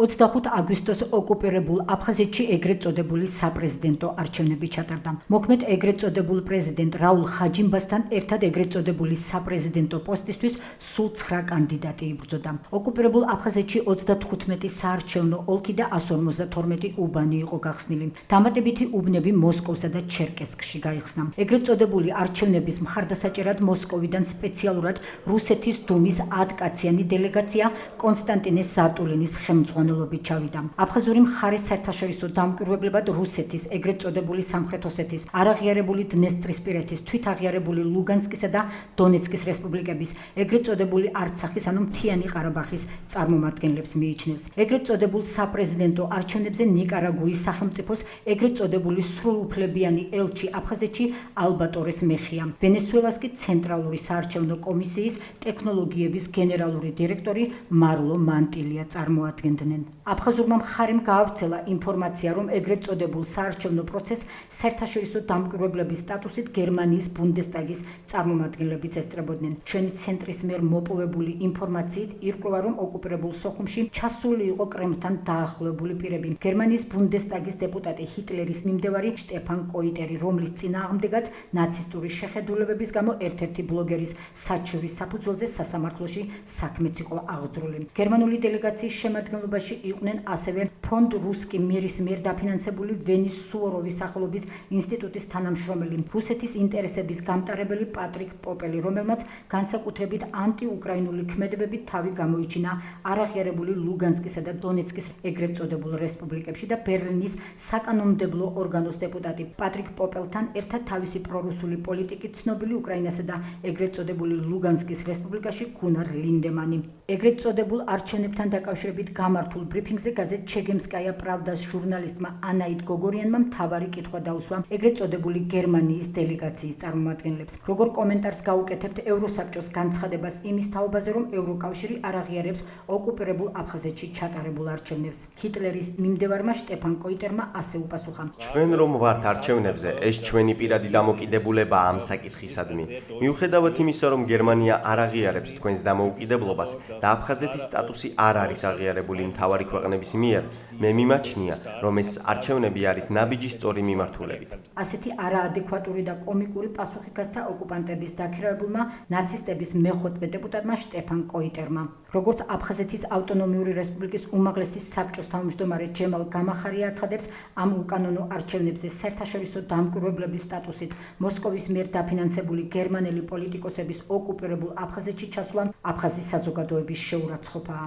25 აგვისტოს ოკუპირებულ აფხაზეთში ეგრეთ წოდებული საპრეზიდენტო არჩევნები ჩატარდა. მოქმედ ეგრეთ წოდებულ პრეზიდენტ რაულ ხაჯიმბასთან ერთად ეგრეთ წოდებული საპრეზიდენტო პოსტისთვის სულ 9 კანდიდატი იბრძოდა. ოკუპირებულ აფხაზეთში 35 საარჩევნო ოლქი და 152 უბანი იყო გახსნილი. დამატებითი უბნები მოსკოვსა და ჩერკესკში გაიხსნა. ეგრეთ წოდებული არჩევნების მხარდასაჭერად მოსკოვიდან სპეციალურად რუსეთის დუმის 10 კაციანი დელეგაცია კონსტანტინე ზატულინის ხელმძღვანელობით ჩავიდა. აფხაზური მხარის საერთაშორისო დამკვირვებლებად რუსეთის, ეგრეთ წოდებული სამხრეთ ოსეთის, არაღიარებული დნესტრისპირეთის, თვითაღიარებული ლუგანსკისა და დონეცკის რესპუბლიკების, ეგრეთ წოდებული არცახის ანუ მთიანი ყარაბაღის წარმომადგენლებს მიიჩნევს. ეგრეთ წოდებულ საპრეზიდენტო არჩევნებზე ნიკარაგუის სახელმწიფოს ეგრეთ წოდებული სრულუფლებიანი ელჩი აფხაზეთში ალბატორეს მეხია. ვენესუელას კი ცენტრალური საარჩევნო კომისიის ტექნოლოგიების გენერალური დირექტორი მარლო მანტილია წარმოადგენდნენ. აფხაზურმა მხარემ გაავრცელა ინფორმაცია, რომ ეგრეთ წოდებულ საარჩევნო პროცესს საერთაშორისო დამკვირვებლების სტატუსით გერმანიის ბუნდესტაგის წარმომადგენლებიც ესწრებოდნენ. ჩვენი ცენტრის მიერ მოპოვებული ინფორმაციით ირკვევა, რომ ოკუპირებულ სოხუმში ჩასული იყო კრემლთან დაახლოებული პირები. გერმანიის ბუნდესტაგის დეპუტატი ჰიტლერის მიმდევარი შტეფან კოიტერი, რომლის წინააღმდეგაც ნაცისტური შეხედულებების გამო ერთ-ერთი ბლოგერის საჩივრის საფუძველზე სასამართლოში საქმეც იყო აღძრული. გერმანული დელეგაციის შემადგენლობაში იყვნენ ასევე ფონდ რუსკი მირის მიერ დაფინანსებული ვენის სუვოროვის სახელობის ინსტიტუტის თანამშრომელი, რუსეთის ინტერესების გამტარებელი პატრიკ პოპელი, რომელმაც განსაკუთრებით ანტიუკრაინული ქმედებებით თავი გამოიჩინა არაღიარებული ლუგანსკისა და დონეცკის ეგრეთ წოდებულ რესპუბლიკებში და ბერლინის საკანონმდებლო ორგანოს დეპუტატი. პატრიკ პოპელთან ერთად თავისი პრორუსული პოლიტიკით ცნობილი უკრაინასა და ეგრეთ წოდებული ლუგანსკის რესპუბლიკაში გუნარ ლინდემანი. ეგრეთ წოდებულ არჩევნებთან დაკავშირებით გამართულ ბრიფინგზე გაზეთ ჩეგემსკაია პრავდას ჟურნალისტმა ანაით გოგორიანმა მთავარი კითხვა დაუსვა ეგრეთ წოდებული გერმანიის დელეგაციის წარმომადგენლებს. როგორ კომენტარს გაუკეთებთ ევროსაბჭოს განცხადებას იმის თაობაზე, რომ ევროკავშირი არ აღიარებს ოკუპირებულ აფხაზეთში ჩატარებულ არჩევნებს? ჰიტლერის მიმდევარმა შტეფან კოიტერმა ასე უპასუხა: ჩვენ რომ ვართ არჩევნებზე, ეს ჩვენი პირადი დამოკიდებულებაა ამ საკითხისადმი. მიუხედავად იმისა, რომ გერმანია არ აღიარებს თქვენს დამოუკიდებლობას და აფხაზეთის სტატუსი არ არის აღიარებული მთავარი ქვეყნების მიერ, მე მიმაჩნია, რომ ეს არჩევნები არის ნაბიჯი სწორი მიმართულებით. ასეთი არაადეკვატური და კომიკური პასუხი გასცა ოკუპანტების დაქირავებულმა ნაცისტების მეხუთმე დეპუტატმა შტეფან კოიტერმა. როგორც აფხაზეთის ავტონომიური რესპუბლიკის უმაღლესი საბჭოს თავმჯდომარე ჯემალ გამახარია აცხადებს, ამ უკანონო არჩევნებზე საერთაშორისო დამკვირვებლების სტატუსით მოსკოვის მიერ დაფინანსებული გერმანელი პოლიტიკოსების ოკუპირებულ აფხაზეთში ჩასვლა აფხაზის საზოგადოების შეურაცხყოფაა.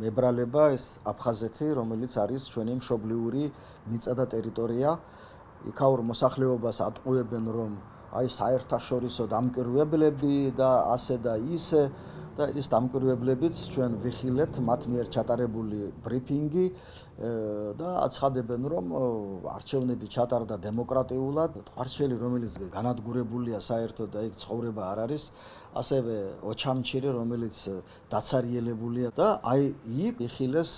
მებრალება ეს აფხაზეთი, რომელიც არის ჩვენი მშობლიური მიწა და ტერიტორია, იქაურ მოსახლეობას ატყუებენ, რომ აი საერთაშორისო დამკვირვებლები და ასე და ისე და ის დამკვირვებლებიც ჩვენ ვიხილეთ მათ მიერ ჩატარებული ბრიფინგი და აცხადებენ, რომ არჩევნები ჩატარდა დემოკრატიულად, ტყვარჩელი, რომელიც განადგურებულია საერთოდ და იქ ცხოვრება არ არის, ასევე ოჩამჩირი, რომელიც დაცარიელებულია და აი იქ იხილეს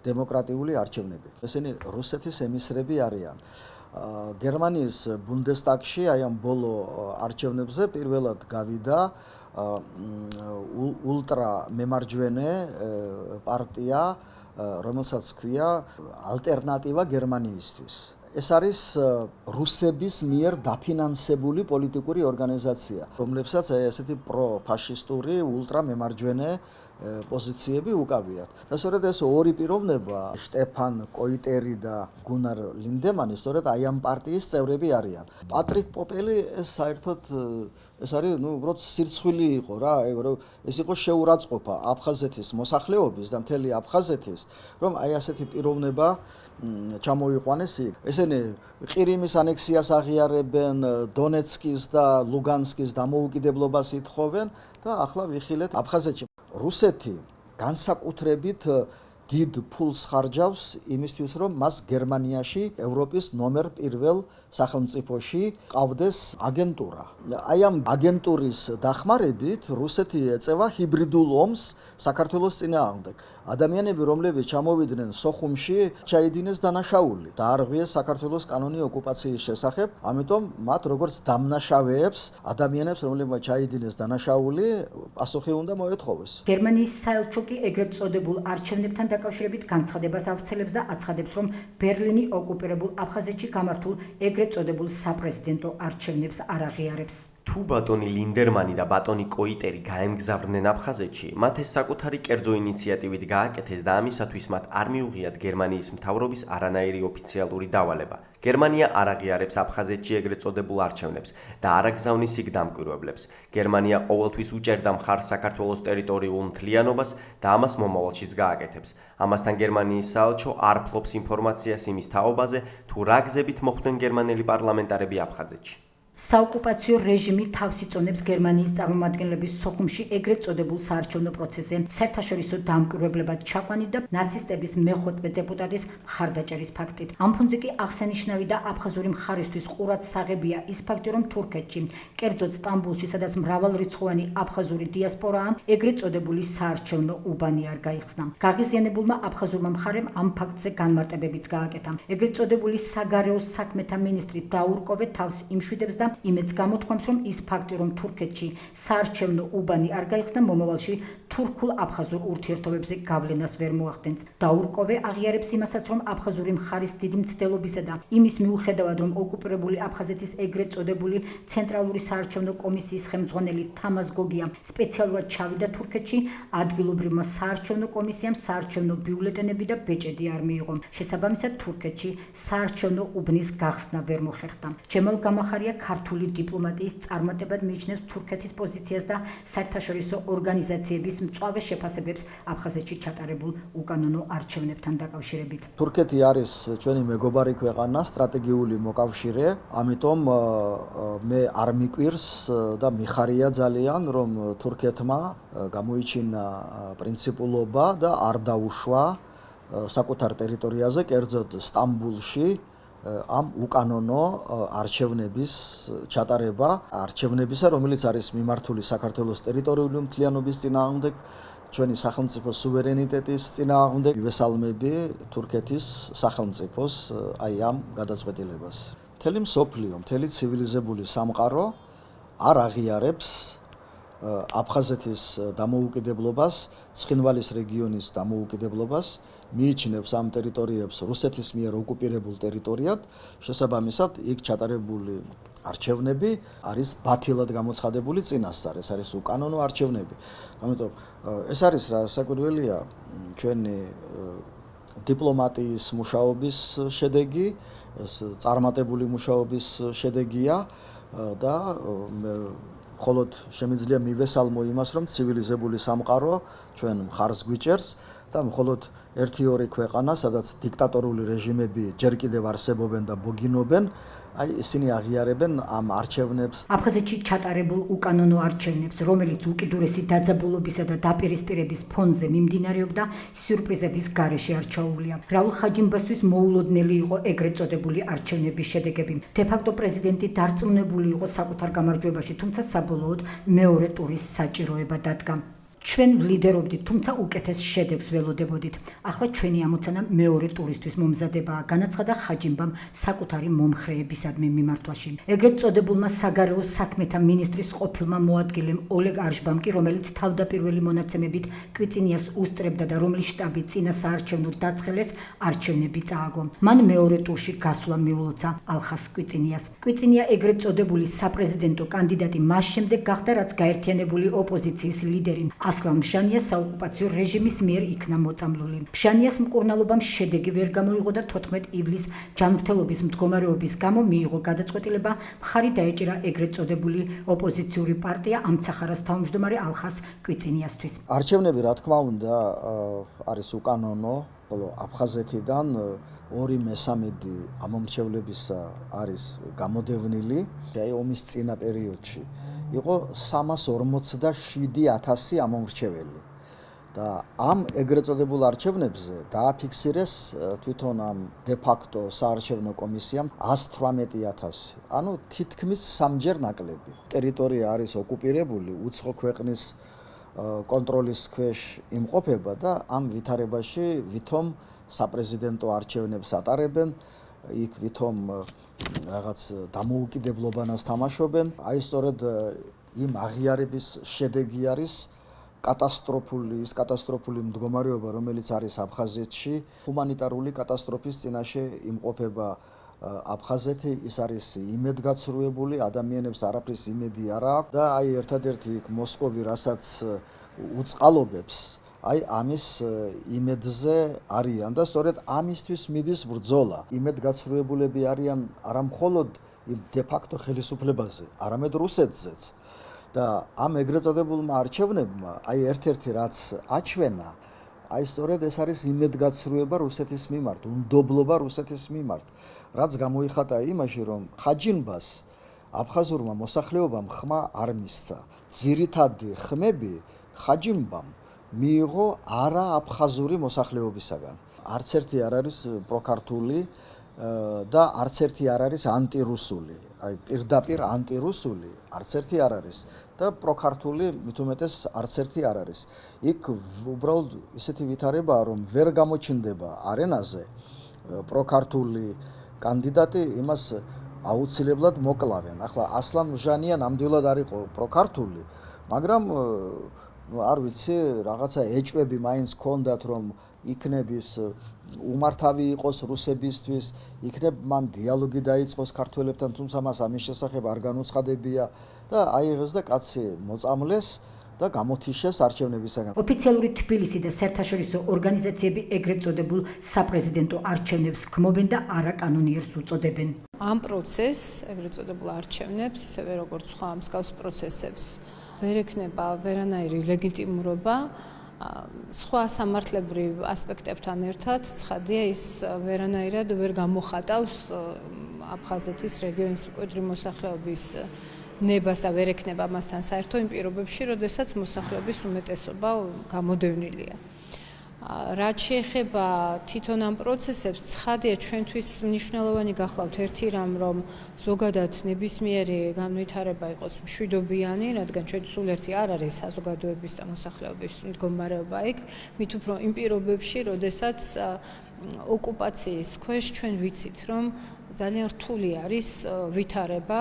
დემოკრატიული არჩევნები. ესენი რუსეთის ემისრები არიან. გერმანიის ბუნდესტაგში აი ამ ბოლო არჩევნებზე პირველად გავიდა ულტრა მემარჯვენე პარტია, რომელსაც ქვია ალტერნატივა გერმანიისთვის. ეს არის რუსების მიერ დაფინანსებული პოლიტიკური ორგანიზაცია, რომლებსაც აი ესეთი პროფაშისტური ულტრა მემარჯვენე პოზიციები უკავიათ. და სწორედ ეს ორი პიროვნება, შტეფან კოიტერი და გუნარ ლინდემანი, სწორედ აი ამ პარტიის წევრები არიან. პატრიკ პოპელი ეს საერთოდ ეს არის, უბრალოდ სირცხვილი იყო რა, ეს იყო შეურაცხყოფა აფხაზეთის მოსახლეობის და მთელი აფხაზეთის, რომ აი ასეთი პიროვნება ჩამოიყვანეს იქ. ესენი ყირიმის ანექსიას აღიარებენ, დონეცკის და ლუგანსკის დამოუკიდებლობას ითხოვენ და ახლა ვიხილეთ აფხაზეთში. რუსეთი განსაკუთრებით დიდ ფულს ხარჯავს იმისთვის, რომ მას გერმანიაში ევროპის ნომერ პირველ სახელმწიფოში ყავდეს აგენტურა. აი ამ აგენტურის დახმარებით რუსეთი ეწევა ჰიბრიდულ ომს საქართველოს წინააღმდეგ. ადამიანები, რომლებიც ჩამოვიდნენ სოხუმში, ჩაიდინეს დანაშაული. დაარღვიეს საქართველოს კანონი ოკუპაციის შესახებ, ამიტომ მათ როგორც დამნაშავეებს, ადამიანებს, რომლებმა ჩაიდინეს დანაშაული, პასუხი უნდა მოეთხოვეს. გერმანიის საელჩო კი ეგრეთ წოდებულ არჩევნებთან დაკავშირებით განცხადებას ავრცელებს და აცხადებს, რომ ბერლინი ოკუპირებულ აფხაზეთში გამართულ ეგრეთ წოდებულ საპრეზიდენტო არჩევნებს არ აღიარებს. თუ ბატონი ლინდერმანი და ბატონი კოიტერი გაემგზავრნენ აფხაზეთში, მათ ეს საკუთარი კერძო ინიციატივით გააკეთეს და ამისათვის მათ არ მიუღიათ გერმანიის მთავრობის არანაირი ოფიციალური დავალება. გერმანია არ აღიარებს აფხაზეთში ეგრეთ წოდებულ არჩევნებს და არ აგზავნის იქ დამკვირვებლებს. გერმანია ყოველთვის უჭერდა მხარს საქართველოს ტერიტორიულ მთლიანობას და ამას მომავალშიც გააკეთებს. ამასთან გერმანიის საელჩო არ ფლობს ინფორმაციას იმის თაობაზე, თუ რა გზებით მოხვდნენ გერმანელი პარლამენტარები აფხაზეთში. საოკუპაციო რეჟიმი თავს იწონებს გერმანიის წარმომადგენლების სოხუმში ეგრეთ წოდებულ საარჩევნო პროცესზე საერთაშორისო დამკვირვებლებად ჩაყვანით და ნაცისტების მე-15 დეპუტატის მხარდაჭერის ფაქტით. ამ ფონზე კი აღსანიშნავი და აფხაზური მხარისთვის ყურადსაღებია ის ფაქტი, რომ თურქეთში, კერძოდ სტამბულში, სადაც მრავალრიცხოვანი აფხაზური დიასპორაა, ეგრეთ წოდებული საარჩევნო უბანი არ გაიხსნა. გაღიზიანებულმა აფხაზურმა მხარემ ამ ფაქტზე განმარტებებიც გააკეთა. ეგრეთ წოდებული საგარეო საქმეთა მინისტრი დაურკოვე თავს იმშვიდებს და იმედს გამოთქვამს, რომ ის ფაქტი, რომ თურქეთში საარჩევნო უბანი არ გაიხსნა, მომავალში თურქულ-აფხაზურ ურთიერთობებზე გავლენას ვერ მოახდენს. დაურკოვე აღიარებს იმასაც, რომ აფხაზური მხარის დიდი მცდელობისა და იმის მიუხედავად, რომ ოკუპირებული აფხაზეთის ეგრეთ წოდებული ცენტრალური საარჩევნო კომისიის ხელმძღვანელი თამაზ გოგია სპეციალურად ჩავიდა თურქეთში, ადგილობრივმა საარჩევნო კომისიამ საარჩევნო ბიულეტენები და ბეჭედი არ მიიღო. შესაბამისად, თურქეთში საარჩევნო უბნის გახსნა ვერ მოხერხდა. ჯემალ გამახარია ქართული დიპლომატიის წარმატებად მიიჩნევს თურქეთის პოზიციას და საერთაშორისო ორგანიზაციების მწვავე შეფასებებს აფხაზეთში ჩატარებულ უკანონო არჩევნებთან დაკავშირებით. თურქეთი არის ჩვენი მეგობარი ქვეყანა, სტრატეგიული მოკავშირე, ამიტომ მე არ მიკვირს და მიხარია ძალიან, რომ თურქეთმა გამოიჩინა პრინციპულობა და არ დაუშვა საკუთარ ტერიტორიაზე, კერძოდ სტამბულში ამ უკანონო არჩევნების ჩატარება, არჩევნებისა, რომელიც არის მიმართული საქართველოს ტერიტორიული მთლიანობის წინააღმდეგ, ჩვენი სახელმწიფოს სუვერენიტეტის წინააღმდეგ. ვესალმები თურქეთის სახელმწიფოს აი ამ გადაწყვეტილებას. მთელი მსოფლიო, მთელი ცივილიზებული სამყარო არ აღიარებს აფხაზეთის დამოუკიდებლობას, ცხინვალის რეგიონის დამოუკიდებლობას, მიიჩნევს ამ ტერიტორიებს რუსეთის მიერ ოკუპირებულ ტერიტორიად, შესაბამისად იქ ჩატარებული არჩევნები არის ბათილად გამოცხადებული წინასწარ, ეს არის უკანონო არჩევნები. ამიტომ ეს არის რა საკვირველია ჩვენი დიპლომატიის მუშაობის შედეგი, ეს წარმატებული მუშაობის შედეგია და მხოლოდ შემიძლია მივესალმო იმას, რომ ცივილიზებული სამყარო ჩვენ მხარს გვიჭერს და მხოლოდ ერთი-ორი ქვეყანა, სადაც დიქტატორული რეჟიმები ჯერ კიდევ არსებობენ და ბოგინობენ, აი ისინი აღიარებენ ამ არჩევნებს. აფხაზეთში ჩატარებულ უკანონო არჩევნებს, რომელიც უკიდურესი დაძაბულობისა და დაპირისპირების ფონზე მიმდინარეობდა, სიურპრიზების გარეშე არჩეულია. რაულ ხაჯიმბასთვის მოულოდნელი იყო ეგრეთ წოდებული არჩევნების შედეგები. დე-ფაქტო პრეზიდენტი დარწმუნებული იყო საკუთარ გამარჯვებაში, თუმცა საბოლოოდ მეორე ტურის საჭიროება დადგა. ჩვენ ვლიდერობდით, თუმცა უკეთეს შედეგს ველოდებოდით. ახლა ჩვენი ამოცანა მეორე ტურისთვის მომზადებაა, განაცხადა ხაჯიმბამ საკუთარი მომხრეებისადმი მიმართვაში. ეგრეთ წოდებულმა საგარეო საქმეთა მინისტრის ყოფილმა მოადგილემ ოლეგ არშბამ კი, რომელიც თავდაპირველი მონაცემებით კვიცინიას უსწრებდა და რომლის შტაბი წინა საარჩევნო დაცხელეს, არჩევნები წააგო. მან მეორე ტურში გასვლა მიულოცა ალხას კვიცინიას. კვიცინია ეგრეთ წოდებული საპრეზიდენტო კანდიდატი მას შემდეგ გახდა, რაც გაერთიანებული ოპოზიციის ლიდერი ასლან ფშანიას საოკუპაციო რეჟიმის მიერ იქნა მოწამლული. ფშანიას მკურნალობამ შედეგი ვერ გამოიღო და 14 ივლისს ჯანმრთელობის მდგომარეობის გამო მიიღო გადაწყვეტილება, მხარი დაეჭირა ეგრეთ წოდებული ოპოზიციური პარტია ამცახარას თავმჯდომარე ალხას კვიცინიასთვის. არჩევნები, რა თქმა უნდა, არის უკანონო, ხოლო აფხაზეთიდან 2/3 ამომრჩევლებისა არის გამოდევნილი, აი ომის წინა პერიოდში. იყო 347,000 ამომრჩეველი და ამ ეგრეთ წოდებულ არჩევნებზე დააფიქსირეს თვითონ ამ დე-ფაქტო საარჩევნო კომისიამ 118,000, ანუ თითქმის 3-ჯერ ნაკლები. ტერიტორია არის ოკუპირებული, უცხო ქვეყნის კონტროლის ქვეშ იმყოფება და ამ ვითარებაში ვითომ საპრეზიდენტო არჩევნებს ატარებენ, იქ ვითომ რაღაც დამოუკიდებლობანას თამაშობენ. აი სწორედ იმ აღიარების შედეგი არის კატასტროფული მდგომარეობა, რომელიც არის აფხაზეთში, ჰუმანიტარული კატასტროფის წინაშე იმყოფება აფხაზეთი, ის არის იმედგაცრუებული, ადამიანებს არაფრის იმედი არ აქვს და აი ერთადერთი იქ მოსკოვი რასაც უწყალობებს, აი ამის იმედზე არიან და სწორედ ამისთვის მიდის ბრძოლა. იმედგაცრუებულები არიან არა მხოლოდ იმ დე-ფაქტო ხელისუფლებაზე, არამედ რუსეთზეც. და ამ ეგრეთ წოდებულმა არჩევნებმა აი ერთ-ერთი რაც აჩვენა, აი სწორედ ეს არის იმედგაცრუება რუსეთის მიმართ, უნდობლობა რუსეთის მიმართ, რაც გამოიხატა იმაში, რომ ხაჯინბას აფხაზურმა მოსახლეობამ ხმა არ მისცა. ძირითადი ხმები ხაჯინბამ მიიღო არა აფხაზური მოსახლეობისაგან. არც ერთი არ არის პროქართული და არც ერთი არ არის ანტირუსული. აი პირდაპირ ანტირუსული არც ერთი არ არის და პროქართული მით უმეტეს არც ერთი არ არის. იქ უბრალოდ ისეთი ვითარებაა, რომ ვერ გამოჩნდება არენაზე პროქართული კანდიდატი, იმას აუცილებლად მოკლავენ. ახლა ასლან მჟანია ნამდვილად არ იყო პროქართული, მაგრამ არ ვიცი, რაღაცა ეჭვები მაინც ჰქონდათ, რომ იქნების უმართავი იყოს რუსებისთვის, იქნებ მან დიალოგი დაიწყოს ქართველებთან, თუმცა მას ამის შესახებ არ განუცხადებია და აიღეს და კაცი მოწამლეს და გამოთიშეს არჩევნებისაგან. ოფიციალური თბილისი და საერთაშორისო ორგანიზაციები ეგრეთ წოდებულ საპრეზიდენტო არჩევნებს ქმობენ და არაკანონიერს უწოდებენ. ამ პროცესს, ეგრეთ წოდებულ არჩევნებს, ისევე როგორც სხვა მსგავს პროცესებს, ვერ ექნება ვერანაირი ლეგიტიმურობა. სხვა სამართლებრივ ასპექტებთან ერთად, ცხადია, ის ვერანაირად ვერ გამოხატავს აფხაზეთის რეგიონის მკვიდრი მოსახლეობის ნებას და ვერ ექნება მასთან საერთო იმ პირობებში, როდესაც მოსახლეობის უმეტესობა გამოდევნილია. რაც შეეხება თვითონ ამ პროცესებს, ცხადია, ჩვენთვის მნიშვნელოვანი გახლავთ ერთი რამ, რომ ზოგადად ნებისმიერი განვითარება იყოს მშვიდობიანი, რადგან ჩვენ სულ ერთი არ არის საზოგადოების და მოსახლეობის მდგომარეობა იქ, მით უფრო იმ პირობებში, როდესაც ოკუპაციის ქვეშ ჩვენ ვიცით, რომ ძალიან რთული არის ვითარება,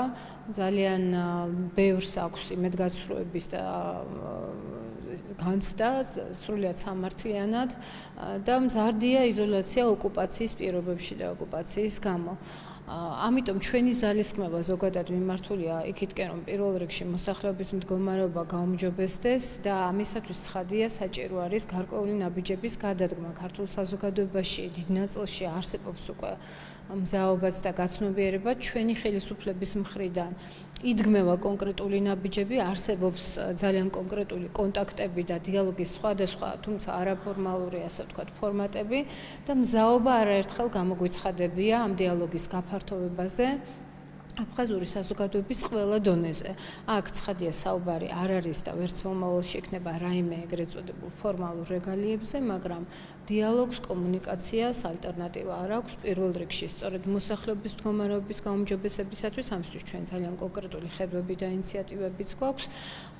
ძალიან ბევრს აქვს იმედგაცრუების და განცდა სრულიად სამართლიანად და მზარდია იზოლაცია ოკუპაციის პირობებში და ოკუპაციის გამო. ამიტომ ჩვენი ძალისხმევა ზოგადად მიმართულია იქითკენ, რომ პირველ რიგში მოსახლეობის მდგომარეობა გაუმჯობესდეს და ამისათვის ცხადია საჭირო არის გარკვეული ნაბიჯების გადადგმა. ქართულ საზოგადოებაში დიდ ნაწილში არსებობს უკვე მზაობაც და გაცნობიერება ჩვენი ხელისუფლების მხრიდან. იდგმევა კონკრეტული ნაბიჯები, არსებობს ძალიან კონკრეტული კონტაქტები და დიალოგის სხვადასხვა, თუმცა არაფორმალური, ასე ვთქვათ, ფორმატები და მზაობა არაერთხელ გამოგვიცხადებია ამ დიალოგის გაფართოვებაზე აფხაზური საზოგადოების ყველა დონეზე. აქ ცხადია საუბარი არ არის და ვერც მომავალში იქნება რაიმე ეგრეთ წოდებულ ფორმალურ რეგალიებზე, მაგრამ დიალოგს, კომუნიკაციას ალტერნატივა არ აქვს. პირველ რიგში სწორედ მოსახლეობის მდგომარეობის გაუმჯობესებისათვის, ამისთვის ჩვენ ძალიან კონკრეტული ხედვები და ინიციატივებიც გვაქვს.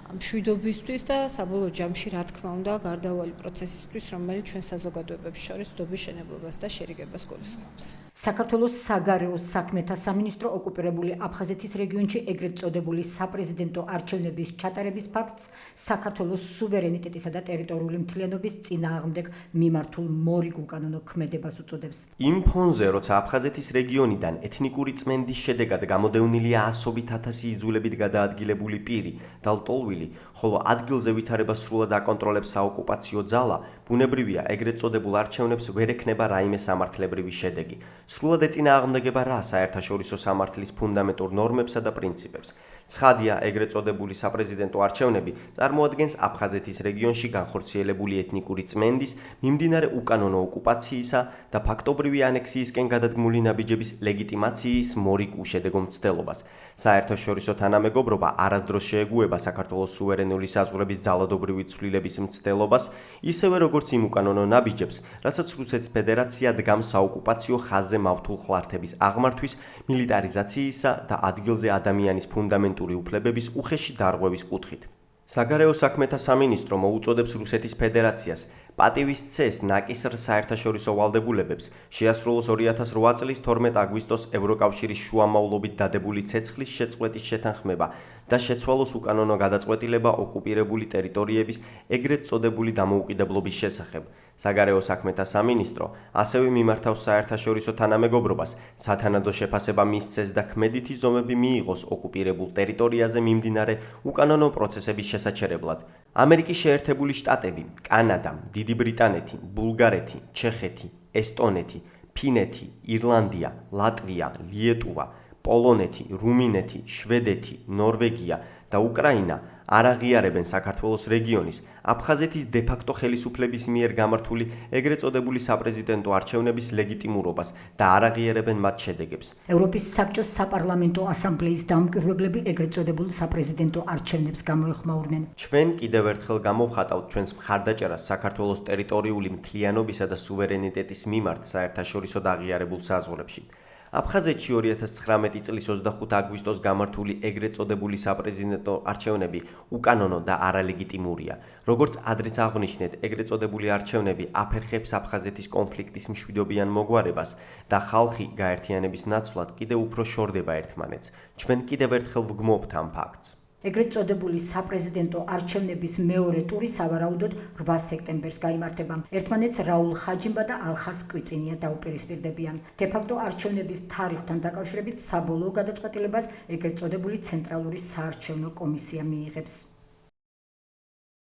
მშვიდობისთვის და საბოლოო ჯამში, რა თქმა უნდა, გარდაუვალი პროცესისთვის, რომელიც ჩვენ საზოგადოებებს შორის ნდობის შენებლობას და შერიგებას გულისხმობს. საქართველოს საგარეო საქმეთა სამინისტრო ოკუპირებული აფხაზეთის რეგიონში ეგრეთ წოდებული საპრეზიდენტო არჩევნების ჩატარების ფაქტს საქართველოს სუვერენიტეტისა და ტერიტორიული მთლიანობის წინააღმდეგ მიმართულ მორიგ უკანონო ქმედებას უწოდებს. იმ ფონზე, როცა აფხაზეთის რეგიონიდან ეთნიკური წმენდის შედეგად გამოდევნილია ასობით ათასი იძულებით გადაადგილებული პირი და ლტოლვილი, ხოლო ადგილზე ვითარებას სრულად აკონტროლებს საოკუპაციო ძალა, ბუნებრივია, ეგრეთ წოდებულ არჩევნებს ვერ ექნება რაიმე სამართლებრივი შედეგი. სრულად ეწინააღმდეგება რა საერთაშორისო სამართლის ფუნდამენტურ ნორმებსა და პრინციპებს. ცხადია, ეგრეთ წოდებული საპრეზიდენტო არჩევნები წარმოადგენს აფხაზეთის რეგიონში განხორციელებული ეთნიკური წმენდის, მიმდინარე უკანონო ოკუპაციისა და ფაქტობრივი ანექსიისკენ გადადგმული ნაბიჯების ლეგიტიმაციის მორიგ უშედეგო მცდელობას. საერთაშორისო თანამეგობრობა არასდროს შეეგუება საქართველოს სუვერენული საზღვრების ძალადობრივი ცვლილების მცდელობას, ისევე როგორც იმ უკანონო ნაბიჯებს, რასაც რუსეთის ფედერაცია დგამს საოკუპაციო ხაზზე მავთულ ხლართების აღმართვის, მილიტარიზაციისა და ადგილზე ადამიანის ფუნდამენტური უფლებების უხეში დარღვევის კუთხით. საგარეო საქმეთა სამინისტრო მოუწოდებს რუსეთის ფედერაციას პატივისცეს ნაკისრ საერთაშორისო ვალდებულებებს შეასრულოს 2008 წლის 12 აგვისტოს ევროკავშირის შუამავლობით დადებული ცეცხლის შეწყვეტის შეთანხმება და შეცვალოს უკანონო გადაწყვეტილება ოკუპირებული ტერიტორიების ეგრეთ წოდებული დამოუკიდებლობის შესახებ. საგარეო საქმეთა სამინისტრო ასევე მიმართავს საერთაშორისო თანამეგობრობას, სათანადო შეფასება მისცეს და ქმედითი ზომები მიიღოს ოკუპირებულ ტერიტორიაზე მიმდინარე უკანონო პროცესების შესაჩერებლად. ამერიკის შეერთებული შტატები, კანადა, დიდი ბრიტანეთი, ბულგარეთი, ჩეხეთი, ესტონეთი, ფინეთი, ირლანდია, ლატვია, ლიეტუვა, პოლონეთი, რუმინეთი, შვედეთი, ნორვეგია და უკრაინა არ აღიარებენ საქართველოს რეგიონის აფხაზეთის დე-ფაქტო ხელისუფლების მიერ გამართული ეგრეთ წოდებული საპრეზიდენტო არჩევნების ლეგიტიმურობას და არ აღიარებენ მათ შედეგებს. ევროპის საბჭოს საპარლამენტო ასამბლეის დამკვირვებლები ეგრეთ წოდებულ საპრეზიდენტო არჩევნებს გამოეხმაურნენ. ჩვენ კიდევ ერთხელ გამოვხატავთ ჩვენს მხარდაჭერას საქართველოს ტერიტორიული მთლიანობისა და სუვერენიტეტის მიმართ საერთაშორისო აღიარებულ საზღვრებში. აფხაზეთში 2019 წლის 25 აგვისტოს გამართული ეგრეთ წოდებული საპრეზიდენტო არჩევნები უკანონო და არალეგიტიმურია. როგორც ადრეც აღვნიშნეთ, ეგრეთ წოდებული არჩევნები აფერხებს აფხაზეთის კონფლიქტის მშვიდობიან მოგვარებას და ხალხი გაერთიანების ნაცვლად კიდევ უფრო შორდება ერთმანეთს. ჩვენ კიდევ ერთხელ ვგმობთ ამ ფაქტს. ეგრეთ წოდებული საპრეზიდენტო არჩევნების მეორე ტური სავარაუდოდ 8 სექტემბერს გაიმართება. ერთმანეთს რაულ ხაჯიმბა და ალხას კვიცინია დაუპირისპირდებიან. დე-ფაქტო არჩევნების თარიღთან დაკავშირებით საბოლოო გადაწყვეტილებას ეგრეთ წოდებული ცენტრალური საარჩევნო კომისია მიიღებს.